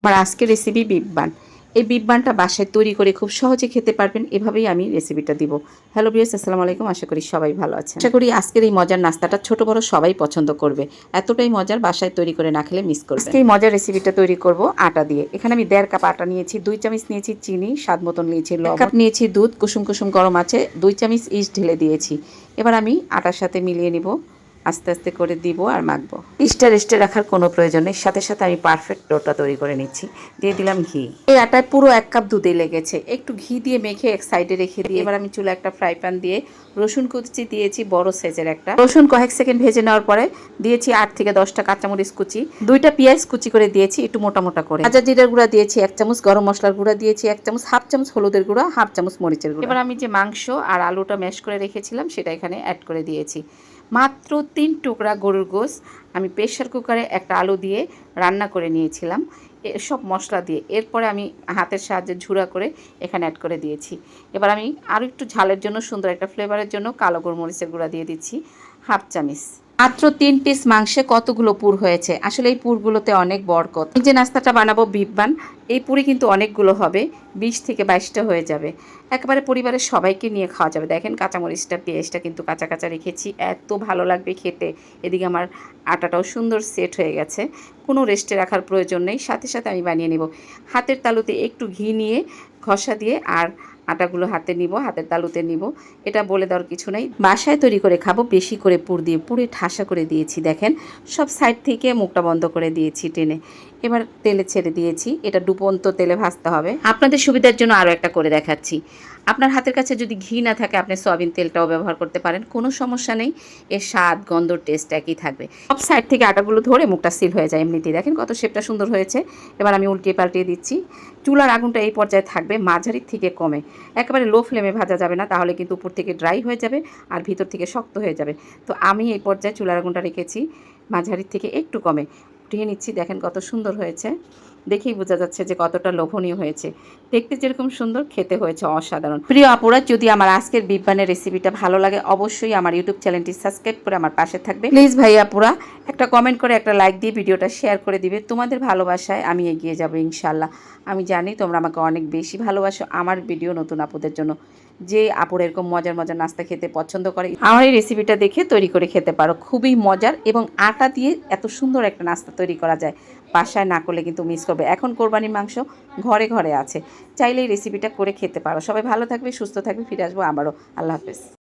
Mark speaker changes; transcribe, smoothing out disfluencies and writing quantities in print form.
Speaker 1: আমার আজকের recipe beef বান। এই বিফ বানটা বাসায় তৈরি করে খুব সহজে খেতে পারবেন। এভাবেই আমি রেসিপিটা দিব। হ্যালো ভিউয়ার্স, আসসালামু আলাইকুম। আশা করি সবাই ভালো আছেন। আশা করি আজকের এই মজার নাস্তাটা ছোট বড় সবাই পছন্দ করবে। এতটাই মজার, বাসায় তৈরি করে না খেলে মিস করবেন। আজকে এই মজার রেসিপিটা তৈরি করব আটা দিয়ে। এখানে আমি 1.5 কাপ আটা নিয়েছি, 2 চামচ নিয়েছি চিনি, স্বাদ মতন নিয়েছি লবণ, 1 কাপ নিয়েছি দুধ, কুসুম কুসুম গরম আছে, 2 চামচ ইস্ট ঢেলে দিয়েছি। এবার আমি আটার সাথে মিলিয়ে নিব, আস্তে আস্তে করে দিব আর মাখবো। ইস্টটা রেস্টে রাখার কোনো প্রয়োজন নেই। সাথে সাথে আমি পারফেক্ট ডোটা তৈরি করে নিচ্ছি। দিয়ে দিলাম ঘি। এই আটায় পুরো 1 কাপ দুধে লেগেছে। একটু ঘি দিয়ে মেখে এক সাইডে রেখে দিয়ে এবার আমি চুলা একটা ফ্রাই প্যান দিয়ে রসুন কুচি দিয়েছি, বড় সাইজের একটা রসুন। কয়েক সেকেন্ড ভেজে নেওয়ার পরে দিয়েছি 8 থেকে 10টা কাঁচামরিচ কুচি, 2টা পেঁয়াজ কুচি করে দিয়েছি একটু মোটা মোটা করে। ভাজা জিরার গুঁড়া দিয়েছি 1 চামচ, গরম মশলার গুঁড়া দিয়েছি 1 চামচ, হাফ চামচ হলুদের গুঁড়া, হাফ চামচ মরিচের গুঁড়া। এবার আমি যে মাংস আর আলুটা ম্যাশ করে রেখেছিলাম সেটা এখানে অ্যাড করে দিয়েছি। মাত্র 3 টুকরা গরুর গোশ আমি প্রেশার কুকারে একটা আলু দিয়ে রান্না করে নিয়েছিলাম সব মশলা দিয়ে। এরপরে আমি হাতের সাহায্যে ঝুরা করে এখানে অ্যাড করে দিয়েছি। এবার আমি আরও একটু ঝালের জন্য, সুন্দর একটা ফ্লেভারের জন্য কালো গোলমরিচের গুঁড়া দিয়ে দিচ্ছি হাফ চামচ। মাত্র 3 পিস মাংসে কতগুলো পুর হয়েছে। আসলে এই পুরগুলোতে অনেক বরকত। এই যে নাস্তাটা বানাবো বিফ বান, এই পুরি কিন্তু অনেকগুলো হবে, 20 থেকে 22টা হয়ে যাবে। একেবারে পরিবারের সবাইকে নিয়ে খাওয়া যাবে। দেখেন কাঁচামরিচটা, পেঁয়াজটা কিন্তু কাঁচা কাঁচা রেখেছি, এত ভালো লাগবে খেতে। এদিকে আমার আটাটাও সুন্দর সেট হয়ে গেছে, কোনো রেস্টে রাখার প্রয়োজন নেই। সাথে সাথে আমি বানিয়ে নেব। হাতের তালুতে একটু ঘি নিয়ে ঘষা দিয়ে আর আটাগুলো হাতে নিব, হাতের তালুতে নিব। এটা বলে দেওয়ার কিছু নেই, বাসায় তৈরি করে খাবো। বেশি করে পুর দিয়ে পুরে ঠাসা করে দিয়েছি। দেখেন সব সাইড থেকে মুখটা বন্ধ করে দিয়েছি টেনে। এবার তেলে ছেড়ে দিয়েছি। এটা ডুবন্ত তেলে ভাজতে হবে। আপনাদের সুবিধার জন্য আরও একটা করে দেখাচ্ছি। আপনার হাতের কাছে যদি ঘি না থাকে আপনি সয়াবিন তেলটাও ব্যবহার করতে পারেন, কোনো সমস্যা নেই। এর স্বাদ, গন্ধ, টেস্ট একই থাকবে। সব সাইড থেকে আটাগুলো ধরে মুখটা সিল হয়ে যায় এমনিতেই। দেখেন কত শেপটা সুন্দর হয়েছে। এবার আমি উল্টিয়ে পাল্টিয়ে দিচ্ছি। চুলার আগুনটা এই পর্যায়ে থাকবে মাঝারি থেকে কমে। একেবারে লো ফ্লেমে ভাজা যাবে না, তাহলে কিন্তু উপর থেকে ড্রাই হয়ে যাবে আর ভিতর থেকে শক্ত হয়ে যাবে। তো আমি এই পর্যায়ে চুলার আগুনটা রেখেছি মাঝারি থেকে একটু কমে। উঠিয়ে নিচ্ছি। দেখেন কত সুন্দর হয়েছে, দেখেই বোঝা যাচ্ছে যে কতটা লোভনীয় হয়েছে। দেখতে যেরকম সুন্দর, খেতে হয়েছে অসাধারণ। প্রিয় আপুরা, যদি আমার আজকের বিফ বানের রেসিপিটা ভালো লাগে অবশ্যই আমার ইউটিউব চ্যানেলটি সাবস্ক্রাইব করে আমার পাশে থাকবে। প্লিজ ভাই আপুরা একটা কমেন্ট করে, একটা লাইক দিয়ে ভিডিওটা শেয়ার করে দিবে। তোমাদের ভালোবাসায় আমি এগিয়ে যাব ইনশাল্লাহ। আমি জানি তোমরা আমাকে অনেক বেশি ভালোবাসো। আমার ভিডিও নতুন আপুদের জন্য, যে আপুরা এরকম মজার মজার নাস্তা খেতে পছন্দ করে, আমার এই রেসিপিটা দেখে তৈরি করে খেতে পারো। খুবই মজার এবং আটা দিয়ে এত সুন্দর একটা নাস্তা তৈরি করা যায়। বাসায় না করলে কিন্তু মিস করবে। এখন কোরবানির মাংস ঘরে ঘরে আছে, চাইলে এই রেসিপিটা করে খেতে পারো। সবাই ভালো থাকবে, সুস্থ থাকবে। ফিরে আসবো আবারও। আল্লাহ হাফেজ।